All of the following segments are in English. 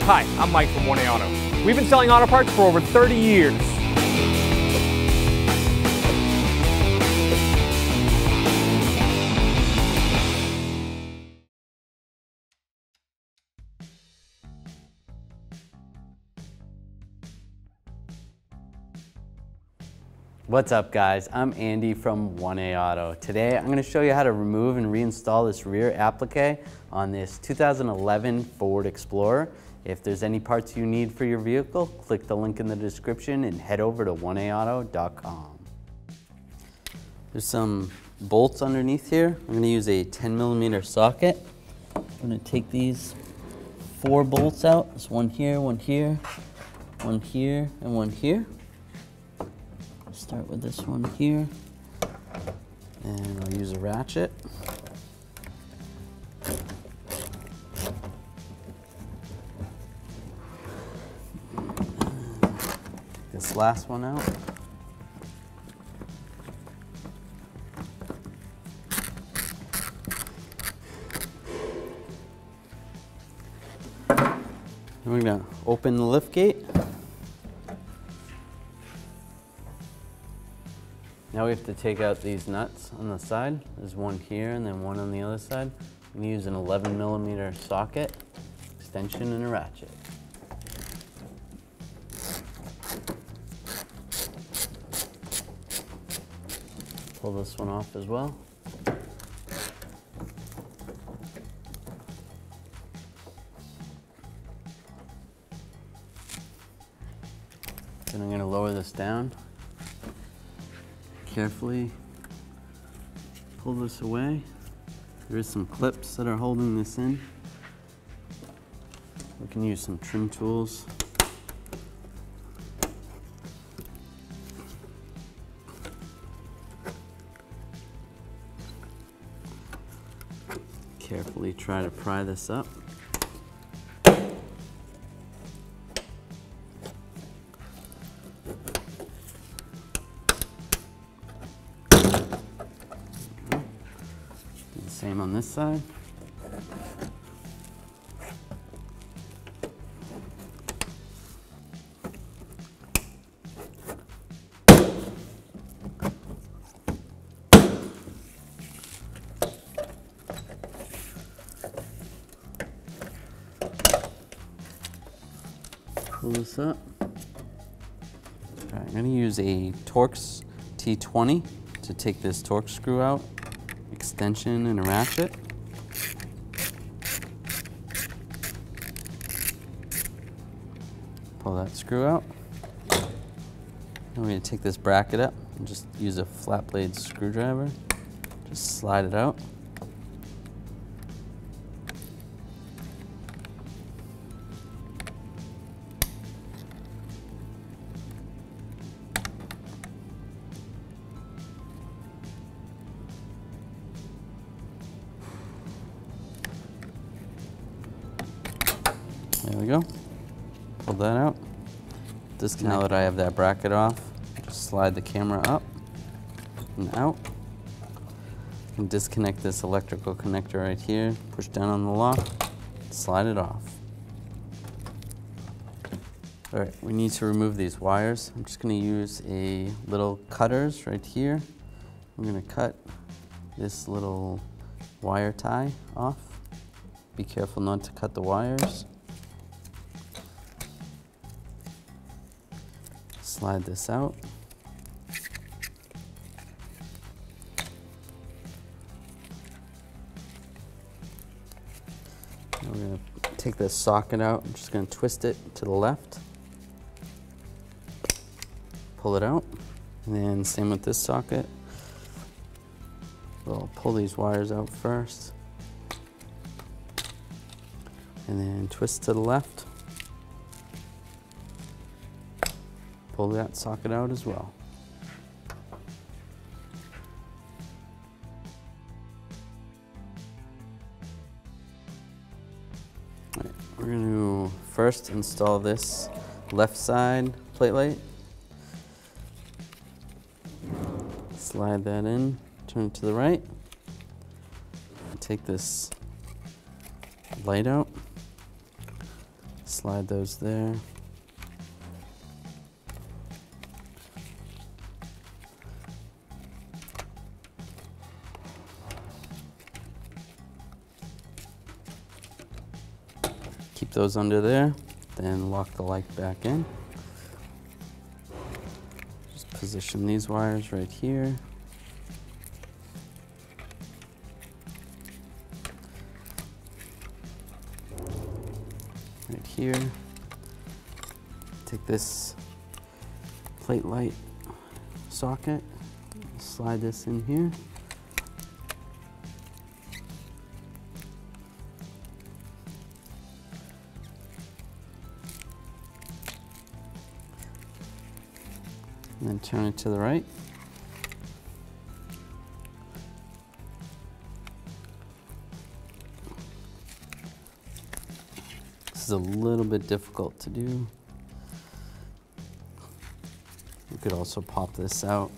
Hi, I'm Mike from 1A Auto. We've been selling auto parts for over 30 years. What's up guys, I'm Andy from 1A Auto. Today I'm going to show you how to remove and reinstall this rear applique on this 2011 Ford Explorer. If there's any parts you need for your vehicle, click the link in the description and head over to 1aauto.com. There's some bolts underneath here. I'm going to use a 10mm socket. I'm going to take these 4 bolts out. There's one here, one here, one here, and one here. Start with this one here, and I'll use a ratchet. This last one out. And we're going to open the lift gate. Now we have to take out these nuts on the side. There's one here and then one on the other side. I'm going to use an 11mm socket, extension, and a ratchet. Pull this one off as well. Then I'm going to lower this down. Carefully pull this away. There is some clips that are holding this in. We can use some trim tools. Carefully try to pry this up. Same on this side. Pull this up. I'm going to use a Torx T20 to take this Torx screw out. Extension and a ratchet. Pull that screw out. Now we're going to take this bracket up and just use a flat blade screwdriver. Just slide it out. There we go. Pull that out. Now that I have that bracket off, just slide the camera up and out. You can disconnect this electrical connector right here, push down on the lock, slide it off. All right, we need to remove these wires. I'm just going to use a little cutters right here. I'm going to cut this little wire tie off. Be careful not to cut the wires. Slide this out. Now we're going to take this socket out. I'm just going to twist it to the left. Pull it out. And then same with this socket. We'll pull these wires out first. And then twist to the left. Pull that socket out as well. All right, we're going to first install this left side plate light. Slide that in, turn it to the right. Take this light out. slide those there. Keep those under there, then lock the light back in. Just position these wires right here. Right here. Take this plate light socket, slide this in here. And then turn it to the right. This is a little bit difficult to do. You could also pop this out.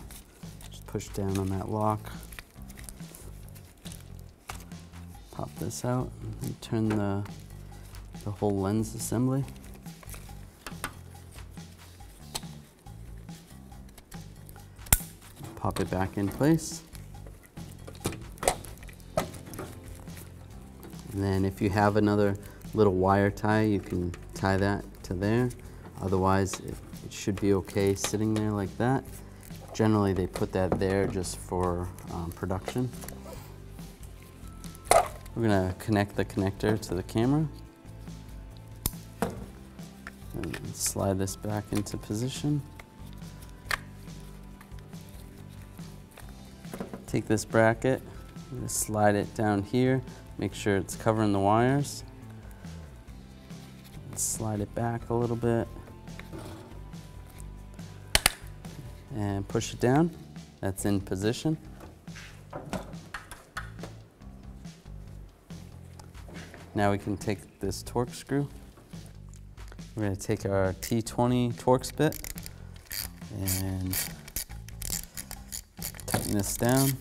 Just push down on that lock. Pop this out and turn the whole lens assembly. Pop it back in place. And then if you have another little wire tie, you can tie that to there. Otherwise, it should be okay sitting there like that. Generally, they put that there just for production. We're gonna connect the connector to the camera. And slide this back into position. Take this bracket, slide it down here, make sure it's covering the wires. Slide it back a little bit and push it down. That's in position. Now we can take this torque screw. We're going to take our T20 Torx bit and tighten this down.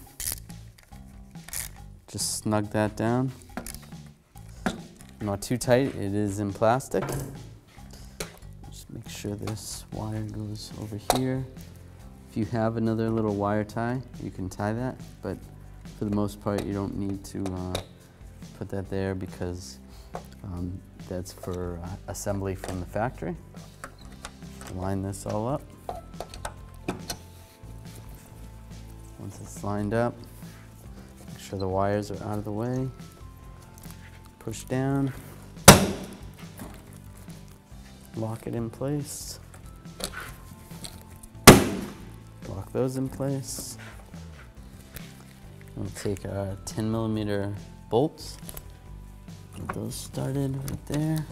Just snug that down. Not too tight, it is in plastic. Just make sure this wire goes over here. If you have another little wire tie, you can tie that, but for the most part, you don't need to put that there because that's for assembly from the factory. Line this all up. Once it's lined up, make sure the wires are out of the way. Push down, lock it in place, lock those in place. We'll take our 10mm bolts, get those started right there.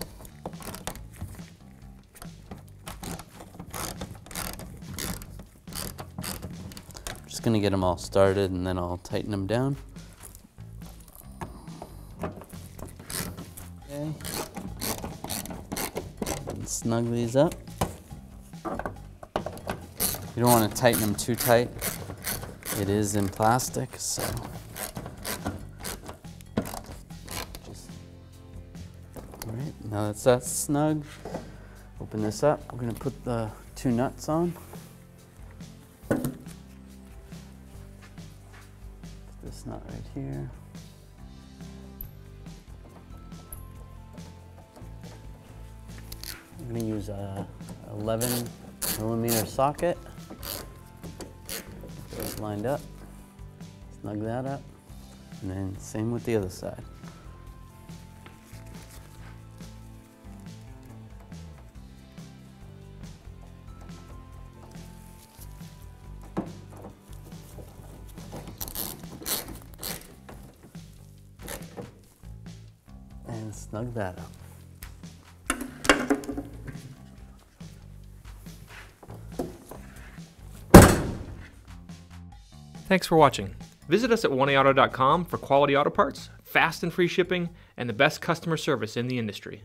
Just gonna get them all started and then I'll tighten them down. And snug these up. You don't want to tighten them too tight. It is in plastic, so just all right. Now that's snug. Open this up. We're going to put the two nuts on. Put this nut right here. I'm going to use a 11mm socket. Those lined up. Snug that up. And then same with the other side. And snug that up. Thanks for watching. Visit us at oneauto.com for quality auto parts, fast and free shipping, and the best customer service in the industry.